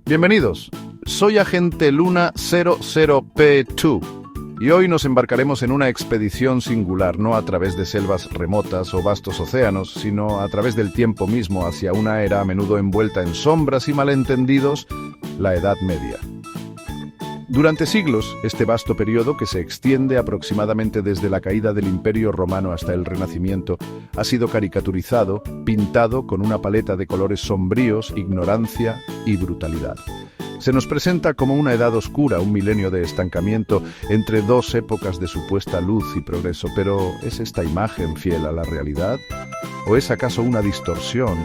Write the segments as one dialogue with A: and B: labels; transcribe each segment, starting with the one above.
A: Bienvenidos, soy Agente Luna 00P2 y hoy nos embarcaremos en una expedición singular, no a través de selvas remotas o vastos océanos, sino a través del tiempo mismo hacia una era a menudo envuelta en sombras y malentendidos, la Edad Media. Durante siglos, este vasto periodo, que se extiende aproximadamente desde la caída del Imperio Romano hasta el Renacimiento, ha sido caricaturizado, pintado con una paleta de colores sombríos, ignorancia y brutalidad. Se nos presenta como una edad oscura, un milenio de estancamiento entre dos épocas de supuesta luz y progreso. Pero, ¿es esta imagen fiel a la realidad? ¿O es acaso una distorsión?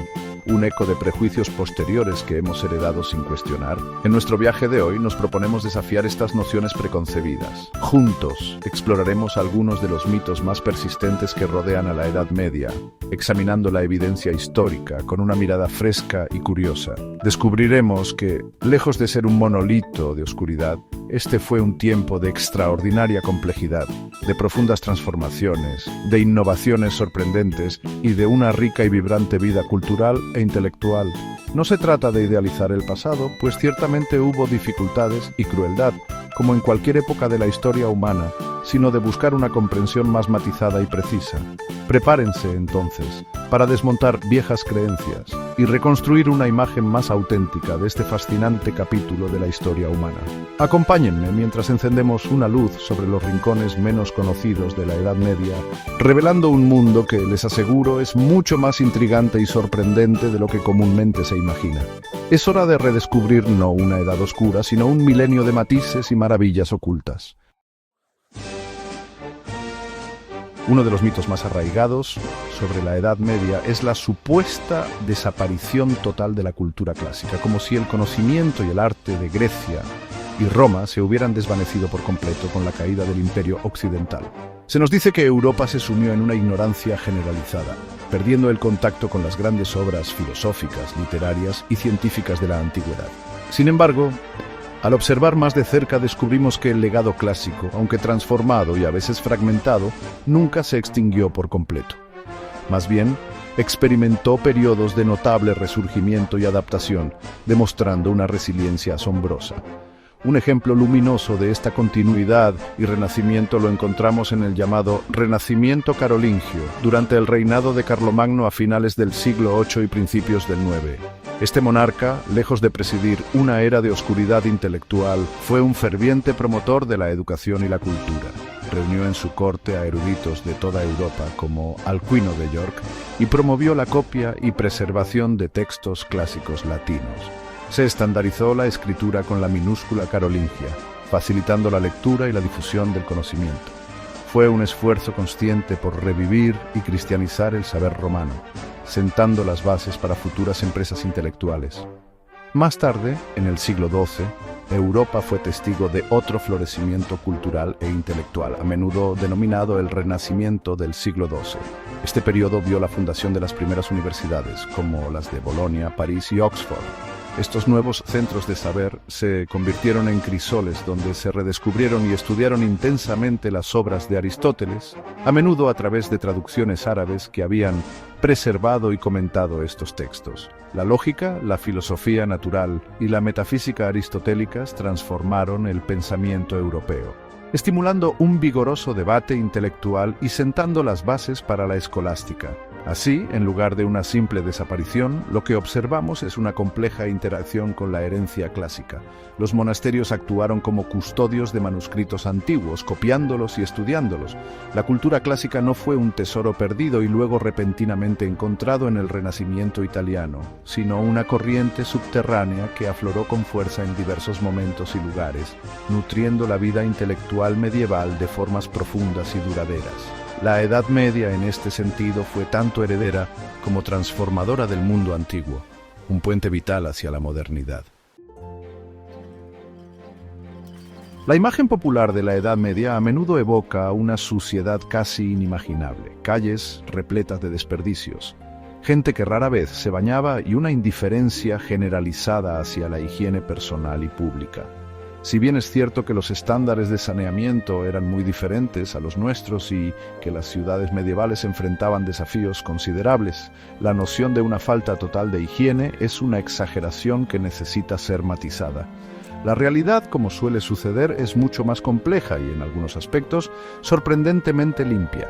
A: Un eco de prejuicios posteriores que hemos heredado sin cuestionar. En nuestro viaje de hoy nos proponemos desafiar estas nociones preconcebidas. Juntos exploraremos algunos de los mitos más persistentes que rodean a la Edad Media, examinando la evidencia histórica con una mirada fresca y curiosa. Descubriremos que, lejos de ser un monolito de oscuridad, este fue un tiempo de extraordinaria complejidad, de profundas transformaciones, de innovaciones sorprendentes y de una rica y vibrante vida cultural e intelectual. No se trata de idealizar el pasado, pues ciertamente hubo dificultades y crueldad, como en cualquier época de la historia humana, sino de buscar una comprensión más matizada y precisa. Prepárense, entonces, para desmontar viejas creencias y reconstruir una imagen más auténtica de este fascinante capítulo de la historia humana. Acompáñenme mientras encendemos una luz sobre los rincones menos conocidos de la Edad Media, revelando un mundo que, les aseguro, es mucho más intrigante y sorprendente de lo que comúnmente se imagina. Es hora de redescubrir no una edad oscura, sino un milenio de matices y maravillas ocultas. Uno de los mitos más arraigados sobre la Edad Media es la supuesta desaparición total de la cultura clásica, como si el conocimiento y el arte de Grecia y Roma se hubieran desvanecido por completo con la caída del Imperio Occidental. Se nos dice que Europa se sumió en una ignorancia generalizada, perdiendo el contacto con las grandes obras filosóficas, literarias y científicas de la antigüedad. Sin embargo, al observar más de cerca descubrimos que el legado clásico, aunque transformado y a veces fragmentado, nunca se extinguió por completo. Más bien, experimentó periodos de notable resurgimiento y adaptación, demostrando una resiliencia asombrosa. Un ejemplo luminoso de esta continuidad y renacimiento lo encontramos en el llamado Renacimiento carolingio, durante el reinado de Carlomagno a finales del siglo VIII y principios del IX. Este monarca, lejos de presidir una era de oscuridad intelectual, fue un ferviente promotor de la educación y la cultura. Reunió en su corte a eruditos de toda Europa, como Alcuino de York, y promovió la copia y preservación de textos clásicos latinos. Se estandarizó la escritura con la minúscula carolingia, facilitando la lectura y la difusión del conocimiento. Fue un esfuerzo consciente por revivir y cristianizar el saber romano, sentando las bases para futuras empresas intelectuales. Más tarde, en el siglo XII, Europa fue testigo de otro florecimiento cultural e intelectual, a menudo denominado el Renacimiento del siglo XII. Este periodo vio la fundación de las primeras universidades, como las de Bolonia, París y Oxford. Estos nuevos centros de saber se convirtieron en crisoles donde se redescubrieron y estudiaron intensamente las obras de Aristóteles, a menudo a través de traducciones árabes que habían preservado y comentado estos textos. La lógica, la filosofía natural y la metafísica aristotélicas transformaron el pensamiento europeo, estimulando un vigoroso debate intelectual y sentando las bases para la escolástica. Así, en lugar de una simple desaparición, lo que observamos es una compleja interacción con la herencia clásica. Los monasterios actuaron como custodios de manuscritos antiguos, copiándolos y estudiándolos. La cultura clásica no fue un tesoro perdido y luego repentinamente encontrado en el Renacimiento italiano, sino una corriente subterránea que afloró con fuerza en diversos momentos y lugares, nutriendo la vida intelectual medieval de formas profundas y duraderas. La Edad Media, en este sentido, fue tanto heredera como transformadora del mundo antiguo, un puente vital hacia la modernidad. La imagen popular de la Edad Media a menudo evoca una suciedad casi inimaginable, calles repletas de desperdicios, gente que rara vez se bañaba y una indiferencia generalizada hacia la higiene personal y pública. Si bien es cierto que los estándares de saneamiento eran muy diferentes a los nuestros y que las ciudades medievales enfrentaban desafíos considerables, la noción de una falta total de higiene es una exageración que necesita ser matizada. La realidad, como suele suceder, es mucho más compleja y, en algunos aspectos, sorprendentemente limpia.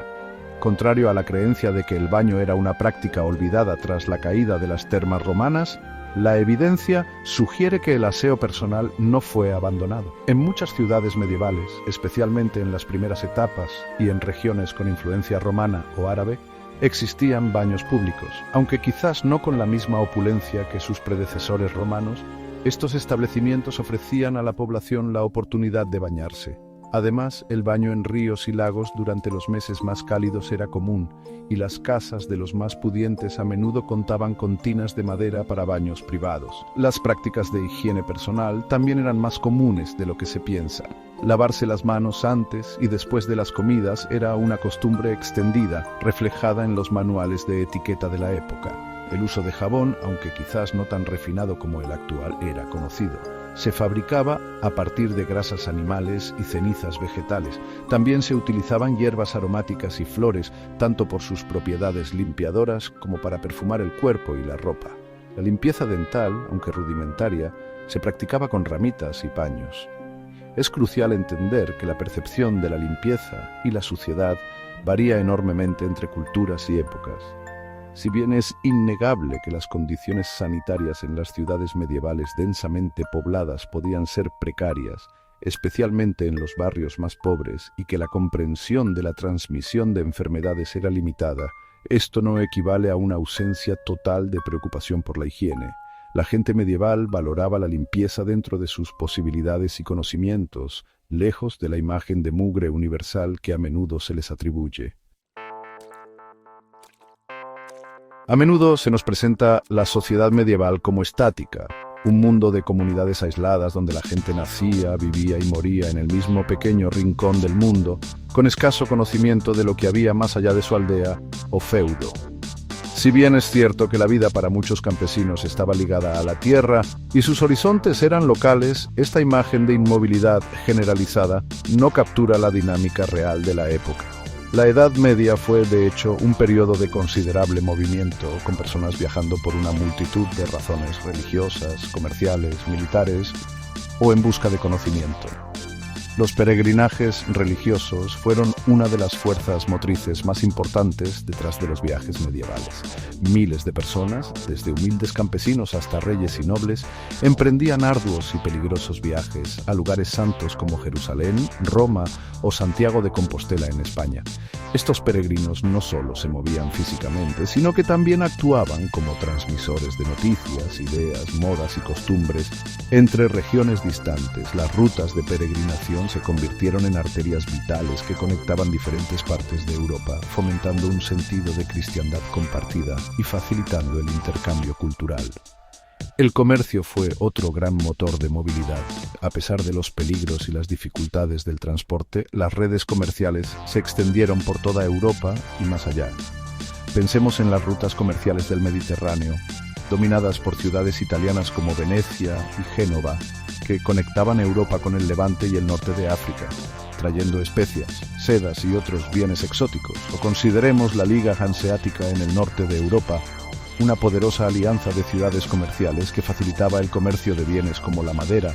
A: Contrario a la creencia de que el baño era una práctica olvidada tras la caída de las termas romanas, la evidencia sugiere que el aseo personal no fue abandonado. En muchas ciudades medievales, especialmente en las primeras etapas y en regiones con influencia romana o árabe, existían baños públicos. Aunque quizás no con la misma opulencia que sus predecesores romanos, estos establecimientos ofrecían a la población la oportunidad de bañarse. Además, el baño en ríos y lagos durante los meses más cálidos era común, y las casas de los más pudientes a menudo contaban con tinas de madera para baños privados. Las prácticas de higiene personal también eran más comunes de lo que se piensa. Lavarse las manos antes y después de las comidas era una costumbre extendida, reflejada en los manuales de etiqueta de la época. El uso de jabón, aunque quizás no tan refinado como el actual, era conocido. Se fabricaba a partir de grasas animales y cenizas vegetales. También se utilizaban hierbas aromáticas y flores, tanto por sus propiedades limpiadoras como para perfumar el cuerpo y la ropa. La limpieza dental, aunque rudimentaria, se practicaba con ramitas y paños. Es crucial entender que la percepción de la limpieza y la suciedad varía enormemente entre culturas y épocas. Si bien es innegable que las condiciones sanitarias en las ciudades medievales densamente pobladas podían ser precarias, especialmente en los barrios más pobres, y que la comprensión de la transmisión de enfermedades era limitada, esto no equivale a una ausencia total de preocupación por la higiene. La gente medieval valoraba la limpieza dentro de sus posibilidades y conocimientos, lejos de la imagen de mugre universal que a menudo se les atribuye. A menudo se nos presenta la sociedad medieval como estática, un mundo de comunidades aisladas donde la gente nacía, vivía y moría en el mismo pequeño rincón del mundo, con escaso conocimiento de lo que había más allá de su aldea o feudo. Si bien es cierto que la vida para muchos campesinos estaba ligada a la tierra y sus horizontes eran locales, esta imagen de inmovilidad generalizada no captura la dinámica real de la época. La Edad Media fue, de hecho, un periodo de considerable movimiento, con personas viajando por una multitud de razones religiosas, comerciales, militares o en busca de conocimiento. Los peregrinajes religiosos fueron una de las fuerzas motrices más importantes detrás de los viajes medievales. Miles de personas, desde humildes campesinos hasta reyes y nobles, emprendían arduos y peligrosos viajes a lugares santos como Jerusalén, Roma o Santiago de Compostela en España. Estos peregrinos no solo se movían físicamente, sino que también actuaban como transmisores de noticias, ideas, modas y costumbres entre regiones distantes. Las rutas de peregrinación se convirtieron en arterias vitales que conectaban diferentes partes de Europa, fomentando un sentido de cristiandad compartida y facilitando el intercambio cultural. El comercio fue otro gran motor de movilidad. A pesar de los peligros y las dificultades del transporte, las redes comerciales se extendieron por toda Europa y más allá. Pensemos en las rutas comerciales del Mediterráneo, dominadas por ciudades italianas como Venecia y Génova, que conectaban Europa con el Levante y el norte de África, trayendo especias, sedas y otros bienes exóticos. O consideremos la Liga Hanseática en el norte de Europa, una poderosa alianza de ciudades comerciales que facilitaba el comercio de bienes como la madera,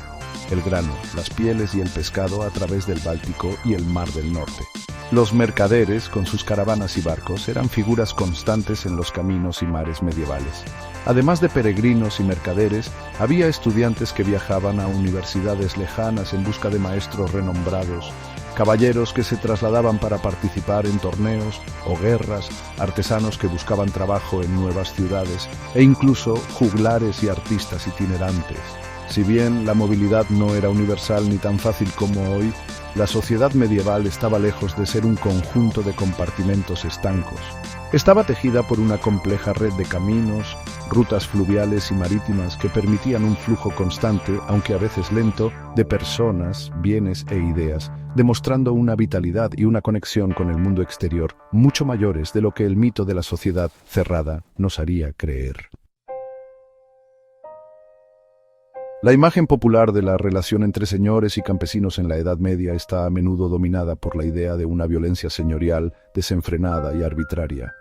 A: el grano, las pieles y el pescado a través del Báltico y el Mar del Norte. Los mercaderes, con sus caravanas y barcos, eran figuras constantes en los caminos y mares medievales. Además de peregrinos y mercaderes, había estudiantes que viajaban a universidades lejanas en busca de maestros renombrados, caballeros que se trasladaban para participar en torneos o guerras, artesanos que buscaban trabajo en nuevas ciudades e incluso juglares y artistas itinerantes. Si bien la movilidad no era universal ni tan fácil como hoy, la sociedad medieval estaba lejos de ser un conjunto de compartimentos estancos. Estaba tejida por una compleja red de caminos, rutas fluviales y marítimas que permitían un flujo constante, aunque a veces lento, de personas, bienes e ideas, demostrando una vitalidad y una conexión con el mundo exterior mucho mayores de lo que el mito de la sociedad cerrada nos haría creer. La imagen popular de la relación entre señores y campesinos en la Edad Media está a menudo dominada por la idea de una violencia señorial desenfrenada y arbitraria.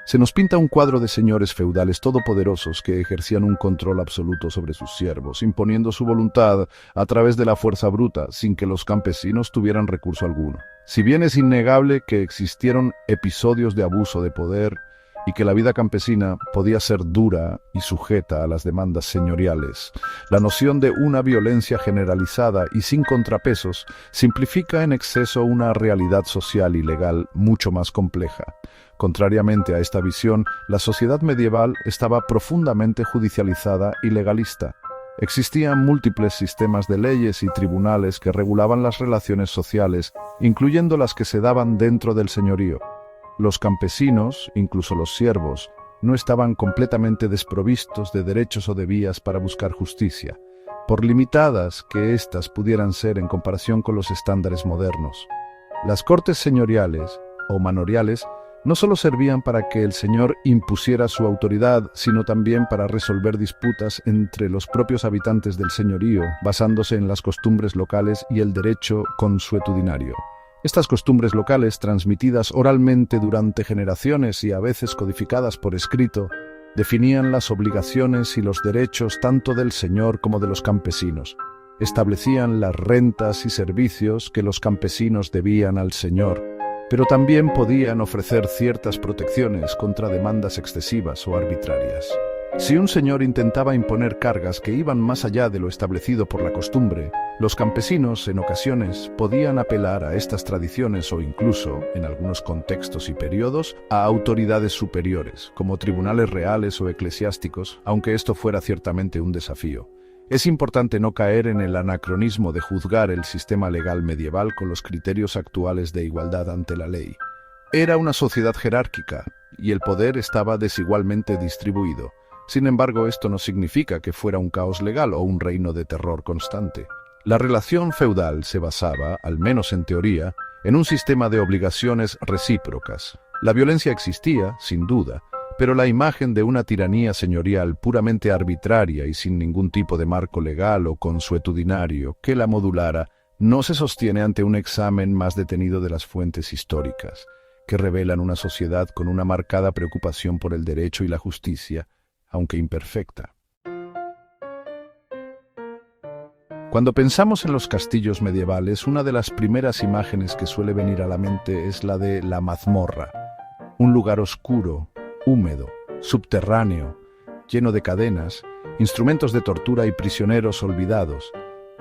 A: Se nos pinta un cuadro de señores feudales todopoderosos que ejercían un control absoluto sobre sus siervos, imponiendo su voluntad a través de la fuerza bruta, sin que los campesinos tuvieran recurso alguno. Si bien es innegable que existieron episodios de abuso de poder y que la vida campesina podía ser dura y sujeta a las demandas señoriales, la noción de una violencia generalizada y sin contrapesos simplifica en exceso una realidad social y legal mucho más compleja. Contrariamente a esta visión, la sociedad medieval estaba profundamente judicializada y legalista. Existían múltiples sistemas de leyes y tribunales que regulaban las relaciones sociales, incluyendo las que se daban dentro del señorío. Los campesinos, incluso los siervos, no estaban completamente desprovistos de derechos o de vías para buscar justicia, por limitadas que éstas pudieran ser en comparación con los estándares modernos. Las cortes señoriales, o manoriales, no solo servían para que el señor impusiera su autoridad, sino también para resolver disputas entre los propios habitantes del señorío, basándose en las costumbres locales y el derecho consuetudinario. Estas costumbres locales, transmitidas oralmente durante generaciones y a veces codificadas por escrito, definían las obligaciones y los derechos tanto del señor como de los campesinos. Establecían las rentas y servicios que los campesinos debían al señor, pero también podían ofrecer ciertas protecciones contra demandas excesivas o arbitrarias. Si un señor intentaba imponer cargas que iban más allá de lo establecido por la costumbre, los campesinos, en ocasiones, podían apelar a estas tradiciones o incluso, en algunos contextos y periodos, a autoridades superiores, como tribunales reales o eclesiásticos, aunque esto fuera ciertamente un desafío. Es importante no caer en el anacronismo de juzgar el sistema legal medieval con los criterios actuales de igualdad ante la ley. Era una sociedad jerárquica, y el poder estaba desigualmente distribuido. Sin embargo, esto no significa que fuera un caos legal o un reino de terror constante. La relación feudal se basaba, al menos en teoría, en un sistema de obligaciones recíprocas. La violencia existía, sin duda, pero la imagen de una tiranía señorial puramente arbitraria y sin ningún tipo de marco legal o consuetudinario que la modulara no se sostiene ante un examen más detenido de las fuentes históricas, que revelan una sociedad con una marcada preocupación por el derecho y la justicia, aunque imperfecta. Cuando pensamos en los castillos medievales, una de las primeras imágenes que suele venir a la mente es la de la mazmorra, un lugar oscuro, húmedo, subterráneo, lleno de cadenas, instrumentos de tortura y prisioneros olvidados.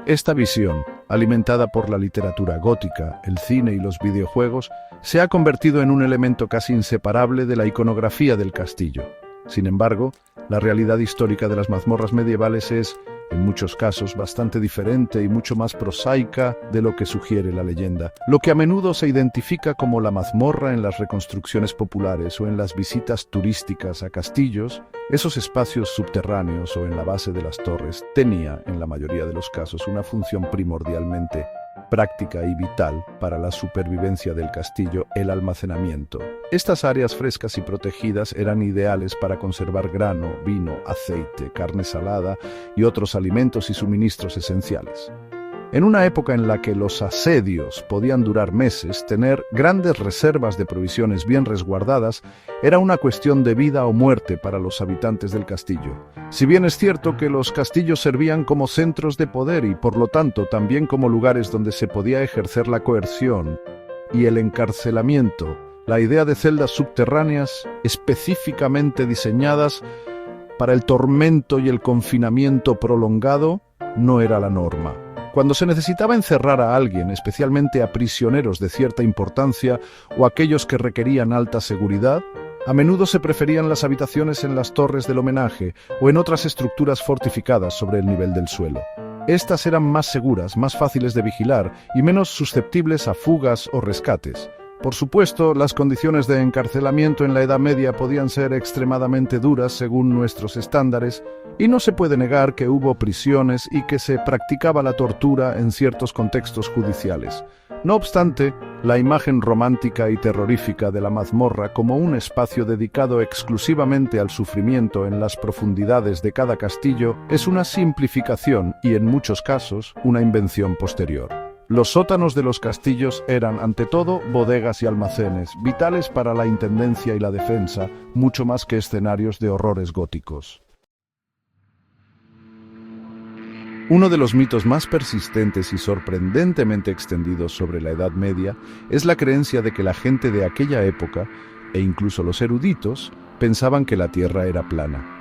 A: Esta visión, alimentada por la literatura gótica, el cine y los videojuegos, se ha convertido en un elemento casi inseparable de la iconografía del castillo. Sin embargo, la realidad histórica de las mazmorras medievales es, en muchos casos, bastante diferente y mucho más prosaica de lo que sugiere la leyenda. Lo que a menudo se identifica como la mazmorra en las reconstrucciones populares o en las visitas turísticas a castillos, esos espacios subterráneos o en la base de las torres, tenía, en la mayoría de los casos, una función primordialmente práctica y vital para la supervivencia del castillo: el almacenamiento. Estas áreas frescas y protegidas eran ideales para conservar grano, vino, aceite, carne salada y otros alimentos y suministros esenciales. En una época en la que los asedios podían durar meses, tener grandes reservas de provisiones bien resguardadas era una cuestión de vida o muerte para los habitantes del castillo. Si bien es cierto que los castillos servían como centros de poder y, por lo tanto, también como lugares donde se podía ejercer la coerción y el encarcelamiento, la idea de celdas subterráneas específicamente diseñadas para el tormento y el confinamiento prolongado no era la norma. Cuando se necesitaba encerrar a alguien, especialmente a prisioneros de cierta importancia o aquellos que requerían alta seguridad, a menudo se preferían las habitaciones en las torres del homenaje o en otras estructuras fortificadas sobre el nivel del suelo. Estas eran más seguras, más fáciles de vigilar y menos susceptibles a fugas o rescates. Por supuesto, las condiciones de encarcelamiento en la Edad Media podían ser extremadamente duras según nuestros estándares, y no se puede negar que hubo prisiones y que se practicaba la tortura en ciertos contextos judiciales. No obstante, la imagen romántica y terrorífica de la mazmorra como un espacio dedicado exclusivamente al sufrimiento en las profundidades de cada castillo es una simplificación y, en muchos casos, una invención posterior. Los sótanos de los castillos eran, ante todo, bodegas y almacenes, vitales para la intendencia y la defensa, mucho más que escenarios de horrores góticos. Uno de los mitos más persistentes y sorprendentemente extendidos sobre la Edad Media es la creencia de que la gente de aquella época, e incluso los eruditos, pensaban que la Tierra era plana.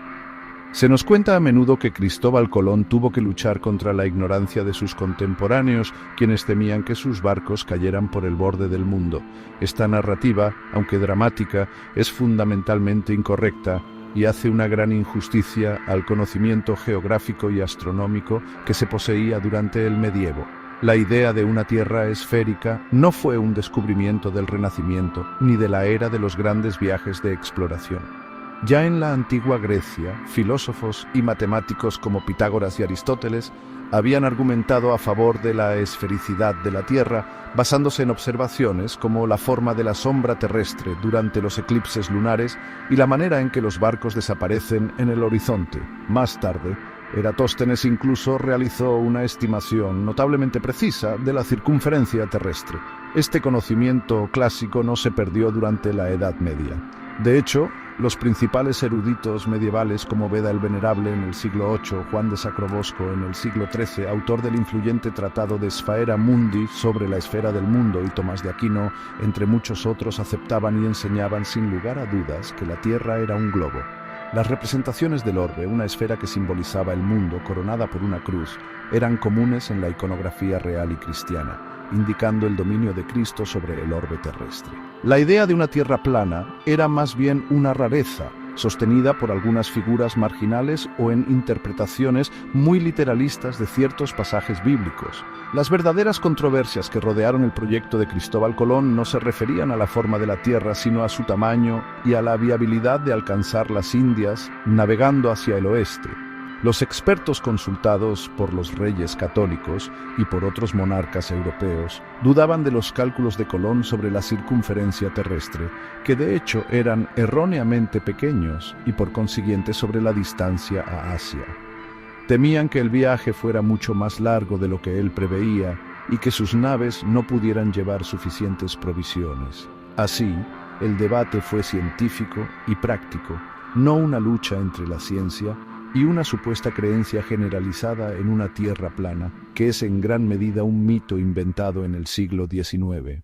A: Se nos cuenta a menudo que Cristóbal Colón tuvo que luchar contra la ignorancia de sus contemporáneos, quienes temían que sus barcos cayeran por el borde del mundo. Esta narrativa, aunque dramática, es fundamentalmente incorrecta y hace una gran injusticia al conocimiento geográfico y astronómico que se poseía durante el medievo. La idea de una Tierra esférica no fue un descubrimiento del Renacimiento ni de la era de los grandes viajes de exploración. Ya en la antigua Grecia, filósofos y matemáticos como Pitágoras y Aristóteles habían argumentado a favor de la esfericidad de la Tierra, basándose en observaciones como la forma de la sombra terrestre durante los eclipses lunares y la manera en que los barcos desaparecen en el horizonte. Más tarde, Eratóstenes incluso realizó una estimación notablemente precisa de la circunferencia terrestre. Este conocimiento clásico no se perdió durante la Edad Media. De hecho, los principales eruditos medievales como Beda el Venerable en el siglo VIII, Juan de Sacrobosco en el siglo XIII, autor del influyente tratado de Sphaera Mundi sobre la esfera del mundo, y Tomás de Aquino, entre muchos otros, aceptaban y enseñaban sin lugar a dudas que la Tierra era un globo. Las representaciones del orbe, una esfera que simbolizaba el mundo coronada por una cruz, eran comunes en la iconografía real y cristiana, indicando el dominio de Cristo sobre el orbe terrestre. La idea de una tierra plana era más bien una rareza, sostenida por algunas figuras marginales o en interpretaciones muy literalistas de ciertos pasajes bíblicos. Las verdaderas controversias que rodearon el proyecto de Cristóbal Colón no se referían a la forma de la Tierra, sino a su tamaño y a la viabilidad de alcanzar las Indias navegando hacia el oeste. Los expertos consultados por los reyes católicos y por otros monarcas europeos dudaban de los cálculos de Colón sobre la circunferencia terrestre, que de hecho eran erróneamente pequeños, y por consiguiente sobre la distancia a Asia. Temían que el viaje fuera mucho más largo de lo que él preveía y que sus naves no pudieran llevar suficientes provisiones. Así, el debate fue científico y práctico, no una lucha entre la ciencia y una supuesta creencia generalizada en una tierra plana, que es en gran medida un mito inventado en el siglo XIX.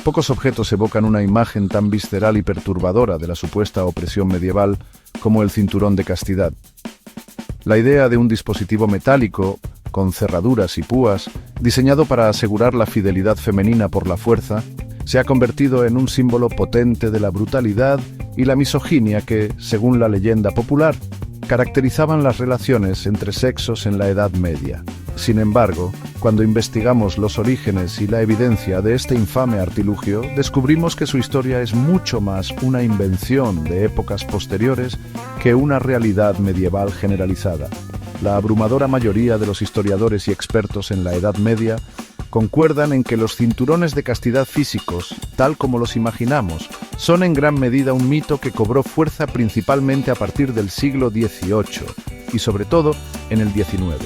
A: Pocos objetos evocan una imagen tan visceral y perturbadora de la supuesta opresión medieval como el cinturón de castidad. La idea de un dispositivo metálico, con cerraduras y púas, diseñado para asegurar la fidelidad femenina por la fuerza, se ha convertido en un símbolo potente de la brutalidad y la misoginia que, según la leyenda popular, caracterizaban las relaciones entre sexos en la Edad Media. Sin embargo, cuando investigamos los orígenes y la evidencia de este infame artilugio, descubrimos que su historia es mucho más una invención de épocas posteriores que una realidad medieval generalizada. La abrumadora mayoría de los historiadores y expertos en la Edad Media concuerdan en que los cinturones de castidad físicos, tal como los imaginamos, son en gran medida un mito que cobró fuerza principalmente a partir del siglo XVIII y sobre todo en el XIX.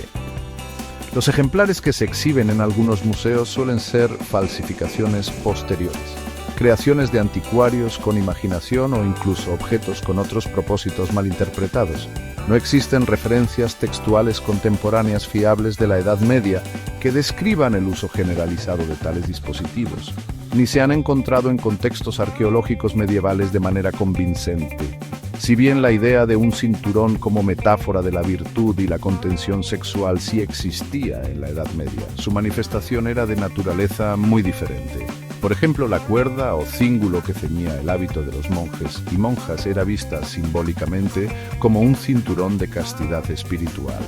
A: Los ejemplares que se exhiben en algunos museos suelen ser falsificaciones posteriores, creaciones de anticuarios con imaginación o incluso objetos con otros propósitos malinterpretados. No existen referencias textuales contemporáneas fiables de la Edad Media que describan el uso generalizado de tales dispositivos, ni se han encontrado en contextos arqueológicos medievales de manera convincente. Si bien la idea de un cinturón como metáfora de la virtud y la contención sexual sí existía en la Edad Media, su manifestación era de naturaleza muy diferente. Por ejemplo, la cuerda o cíngulo que ceñía el hábito de los monjes y monjas era vista simbólicamente como un cinturón de castidad espiritual.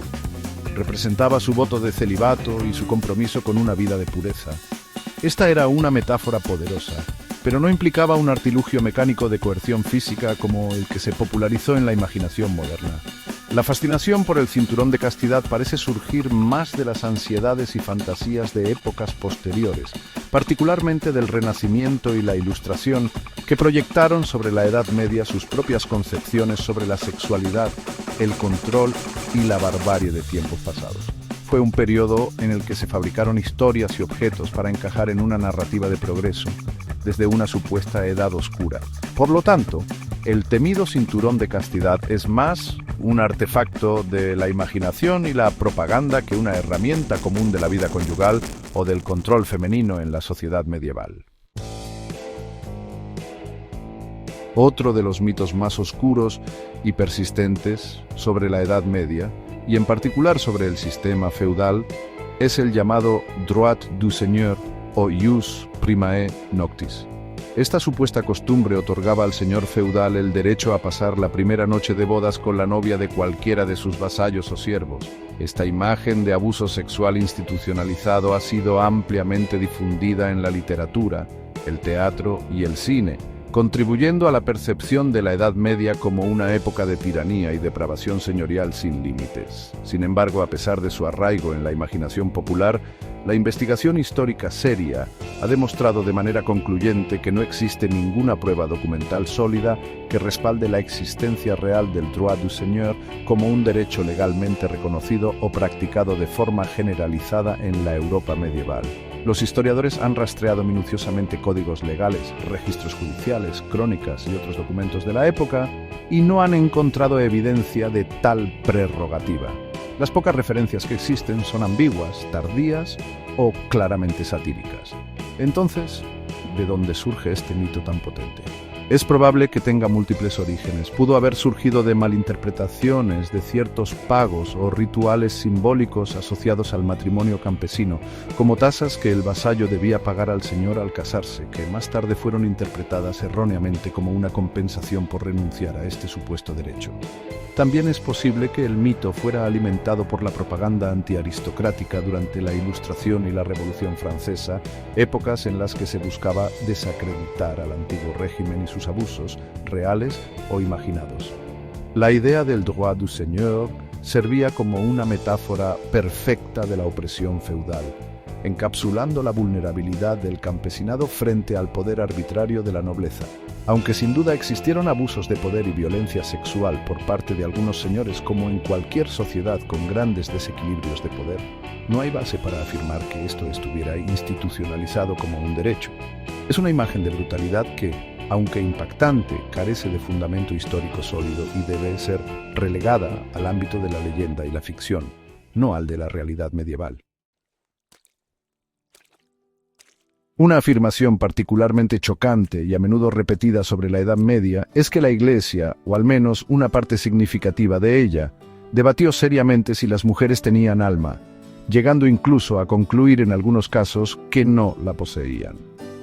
A: Representaba su voto de celibato y su compromiso con una vida de pureza. Esta era una metáfora poderosa, pero no implicaba un artilugio mecánico de coerción física como el que se popularizó en la imaginación moderna. La fascinación por el cinturón de castidad parece surgir más de las ansiedades y fantasías de épocas posteriores, particularmente del Renacimiento y la Ilustración, que proyectaron sobre la Edad Media sus propias concepciones sobre la sexualidad, el control y la barbarie de tiempos pasados. Fue un periodo en el que se fabricaron historias y objetos para encajar en una narrativa de progreso, desde una supuesta edad oscura. Por lo tanto, el temido cinturón de castidad es más un artefacto de la imaginación y la propaganda que una herramienta común de la vida conyugal o del control femenino en la sociedad medieval. Otro de los mitos más oscuros y persistentes sobre la Edad Media, y en particular sobre el sistema feudal, es el llamado droit du seigneur o ius primae noctis. Esta supuesta costumbre otorgaba al señor feudal el derecho a pasar la primera noche de bodas con la novia de cualquiera de sus vasallos o siervos. Esta imagen de abuso sexual institucionalizado ha sido ampliamente difundida en la literatura, el teatro y el cine, contribuyendo a la percepción de la Edad Media como una época de tiranía y depravación señorial sin límites. Sin embargo, a pesar de su arraigo en la imaginación popular, la investigación histórica seria ha demostrado de manera concluyente que no existe ninguna prueba documental sólida que respalde la existencia real del droit du seigneur como un derecho legalmente reconocido o practicado de forma generalizada en la Europa medieval. Los historiadores han rastreado minuciosamente códigos legales, registros judiciales, crónicas y otros documentos de la época y no han encontrado evidencia de tal prerrogativa. Las pocas referencias que existen son ambiguas, tardías o claramente satíricas. Entonces, ¿de dónde surge este mito tan potente? Es probable que tenga múltiples orígenes. Pudo haber surgido de malinterpretaciones de ciertos pagos o rituales simbólicos asociados al matrimonio campesino, como tasas que el vasallo debía pagar al señor al casarse, que más tarde fueron interpretadas erróneamente como una compensación por renunciar a este supuesto derecho. También es posible que el mito fuera alimentado por la propaganda antiaristocrática durante la Ilustración y la Revolución Francesa, épocas en las que se buscaba desacreditar al antiguo régimen y sus abusos, reales o imaginados. La idea del droit du seigneur servía como una metáfora perfecta de la opresión feudal, encapsulando la vulnerabilidad del campesinado frente al poder arbitrario de la nobleza. Aunque sin duda existieron abusos de poder y violencia sexual por parte de algunos señores como en cualquier sociedad con grandes desequilibrios de poder, no hay base para afirmar que esto estuviera institucionalizado como un derecho. Es una imagen de brutalidad que, aunque impactante, carece de fundamento histórico sólido y debe ser relegada al ámbito de la leyenda y la ficción, no al de la realidad medieval. Una afirmación particularmente chocante y a menudo repetida sobre la Edad Media es que la Iglesia, o al menos una parte significativa de ella, debatió seriamente si las mujeres tenían alma, llegando incluso a concluir en algunos casos que no la poseían.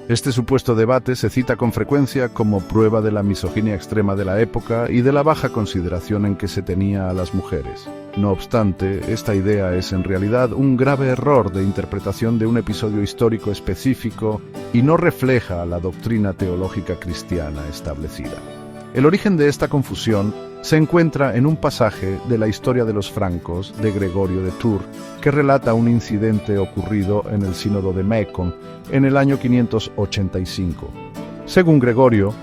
A: Este supuesto debate se cita con frecuencia como prueba de la misoginia extrema de la época y de la baja consideración en que se tenía a las mujeres. No obstante, esta idea es en realidad un grave error de interpretación de un episodio histórico específico y no refleja la doctrina teológica cristiana establecida. El origen de esta confusión se encuentra en un pasaje de la historia de los francos de Gregorio de Tours, que relata un incidente ocurrido en el sínodo de Macon en el año 585. Según Gregorio,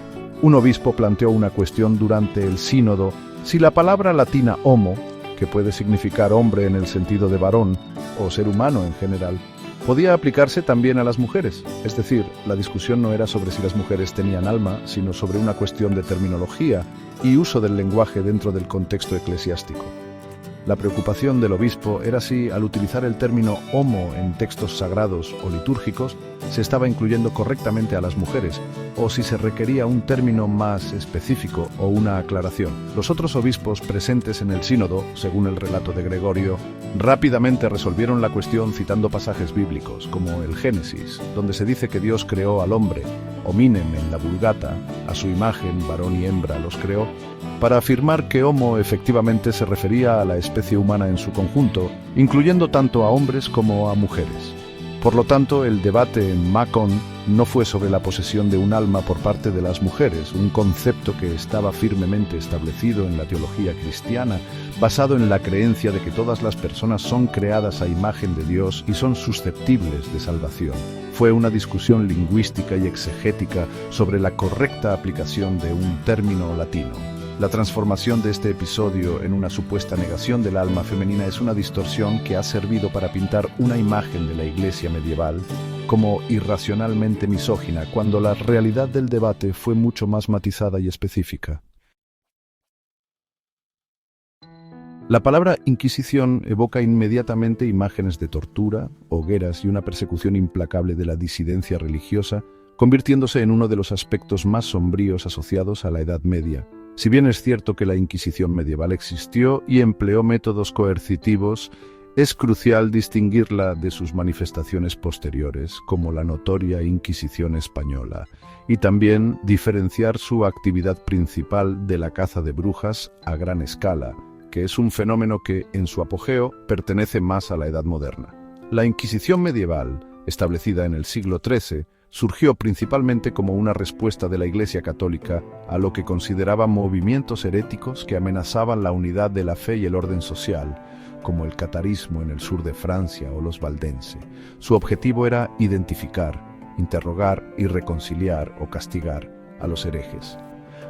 A: un obispo planteó una cuestión durante el sínodo si la palabra latina homo, que puede significar hombre en el sentido de varón o ser humano en general, podía aplicarse también a las mujeres. Es decir, la discusión no era sobre si las mujeres tenían alma, sino sobre una cuestión de terminología y uso del lenguaje dentro del contexto eclesiástico. La preocupación del obispo era si, al utilizar el término homo en textos sagrados o litúrgicos, se estaba incluyendo correctamente a las mujeres, o si se requería un término más específico o una aclaración. Los otros obispos presentes en el sínodo, según el relato de Gregorio, rápidamente resolvieron la cuestión citando pasajes bíblicos, como el Génesis, donde se dice que Dios creó al hombre, hominem en la Vulgata, a su imagen, varón y hembra los creó, para afirmar que homo efectivamente se refería a la especie humana en su conjunto, incluyendo tanto a hombres como a mujeres. Por lo tanto, el debate en Macon no fue sobre la posesión de un alma por parte de las mujeres, un concepto que estaba firmemente establecido en la teología cristiana, basado en la creencia de que todas las personas son creadas a imagen de Dios y son susceptibles de salvación. Fue una discusión lingüística y exegética sobre la correcta aplicación de un término latino. La transformación de este episodio en una supuesta negación del alma femenina es una distorsión que ha servido para pintar una imagen de la Iglesia medieval como irracionalmente misógina, cuando la realidad del debate fue mucho más matizada y específica. La palabra Inquisición evoca inmediatamente imágenes de tortura, hogueras y una persecución implacable de la disidencia religiosa, convirtiéndose en uno de los aspectos más sombríos asociados a la Edad Media. Si bien es cierto que la Inquisición medieval existió y empleó métodos coercitivos, es crucial distinguirla de sus manifestaciones posteriores, como la notoria Inquisición española, y también diferenciar su actividad principal de la caza de brujas a gran escala, que es un fenómeno que, en su apogeo, pertenece más a la Edad Moderna. La Inquisición medieval, establecida en el siglo XIII, surgió principalmente como una respuesta de la Iglesia Católica a lo que consideraba movimientos heréticos que amenazaban la unidad de la fe y el orden social, como el catarismo en el sur de Francia o los valdense. Su objetivo era identificar, interrogar y reconciliar o castigar a los herejes.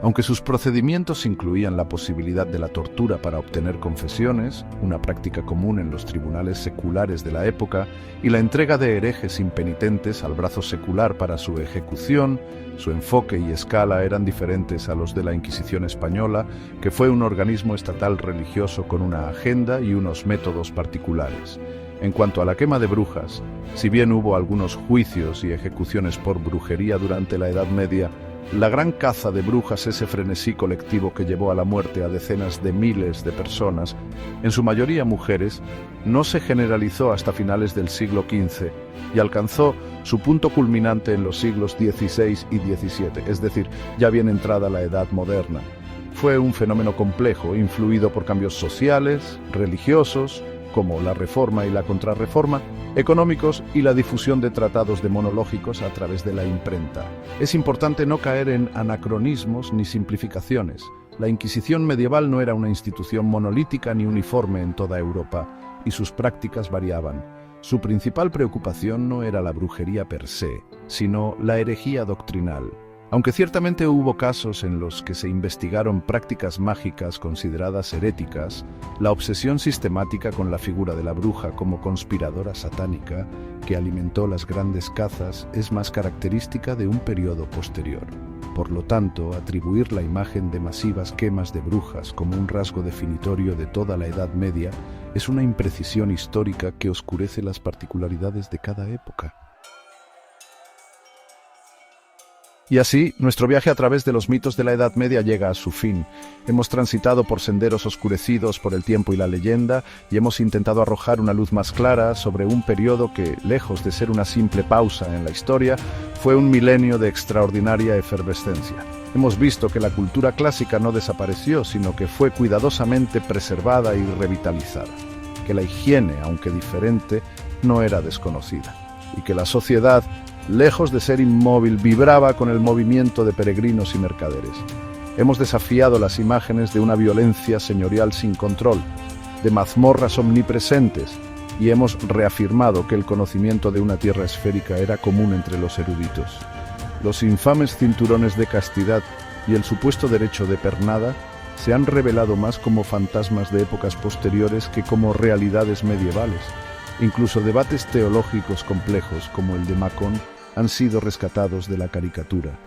A: Aunque sus procedimientos incluían la posibilidad de la tortura para obtener confesiones, una práctica común en los tribunales seculares de la época, y la entrega de herejes impenitentes al brazo secular para su ejecución, su enfoque y escala eran diferentes a los de la Inquisición española, que fue un organismo estatal religioso con una agenda y unos métodos particulares. En cuanto a la quema de brujas, si bien hubo algunos juicios y ejecuciones por brujería durante la Edad Media, la gran caza de brujas, ese frenesí colectivo que llevó a la muerte a decenas de miles de personas, en su mayoría mujeres, no se generalizó hasta finales del siglo XV y alcanzó su punto culminante en los siglos XVI y XVII, es decir, ya bien entrada la Edad Moderna. Fue un fenómeno complejo, influido por cambios sociales, religiosos, como la Reforma y la Contrarreforma, económicos y la difusión de tratados demonológicos a través de la imprenta. Es importante no caer en anacronismos ni simplificaciones. La Inquisición medieval no era una institución monolítica ni uniforme en toda Europa, y sus prácticas variaban. Su principal preocupación no era la brujería per se, sino la herejía doctrinal. Aunque ciertamente hubo casos en los que se investigaron prácticas mágicas consideradas heréticas, la obsesión sistemática con la figura de la bruja como conspiradora satánica que alimentó las grandes cazas es más característica de un periodo posterior. Por lo tanto, atribuir la imagen de masivas quemas de brujas como un rasgo definitorio de toda la Edad Media es una imprecisión histórica que oscurece las particularidades de cada época. Y así, nuestro viaje a través de los mitos de la Edad Media llega a su fin. Hemos transitado por senderos oscurecidos por el tiempo y la leyenda, y hemos intentado arrojar una luz más clara sobre un periodo que, lejos de ser una simple pausa en la historia, fue un milenio de extraordinaria efervescencia. Hemos visto que la cultura clásica no desapareció, sino que fue cuidadosamente preservada y revitalizada, que la higiene, aunque diferente, no era desconocida, y que la sociedad, lejos de ser inmóvil, vibraba con el movimiento de peregrinos y mercaderes. Hemos desafiado las imágenes de una violencia señorial sin control, de mazmorras omnipresentes, y hemos reafirmado que el conocimiento de una tierra esférica era común entre los eruditos. Los infames cinturones de castidad y el supuesto derecho de pernada se han revelado más como fantasmas de épocas posteriores que como realidades medievales. Incluso debates teológicos complejos, como el de Macon, han sido rescatados de la caricatura,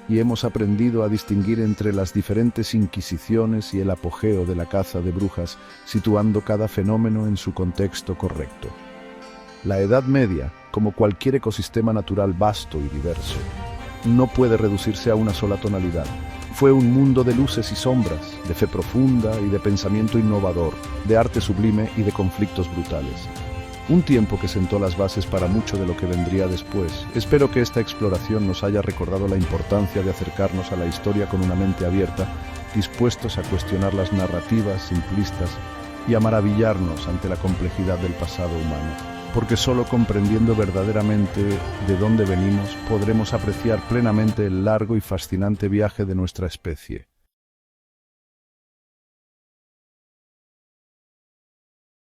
A: y hemos aprendido a distinguir entre las diferentes inquisiciones y el apogeo de la caza de brujas, situando cada fenómeno en su contexto correcto. La Edad Media, como cualquier ecosistema natural vasto y diverso, no puede reducirse a una sola tonalidad. Fue un mundo de luces y sombras, de fe profunda y de pensamiento innovador, de arte sublime y de conflictos brutales. Un tiempo que sentó las bases para mucho de lo que vendría después. Espero que esta exploración nos haya recordado la importancia de acercarnos a la historia con una mente abierta, dispuestos a cuestionar las narrativas simplistas y a maravillarnos ante la complejidad del pasado humano. porque solo comprendiendo verdaderamente de dónde venimos podremos apreciar plenamente el largo y fascinante viaje de nuestra especie.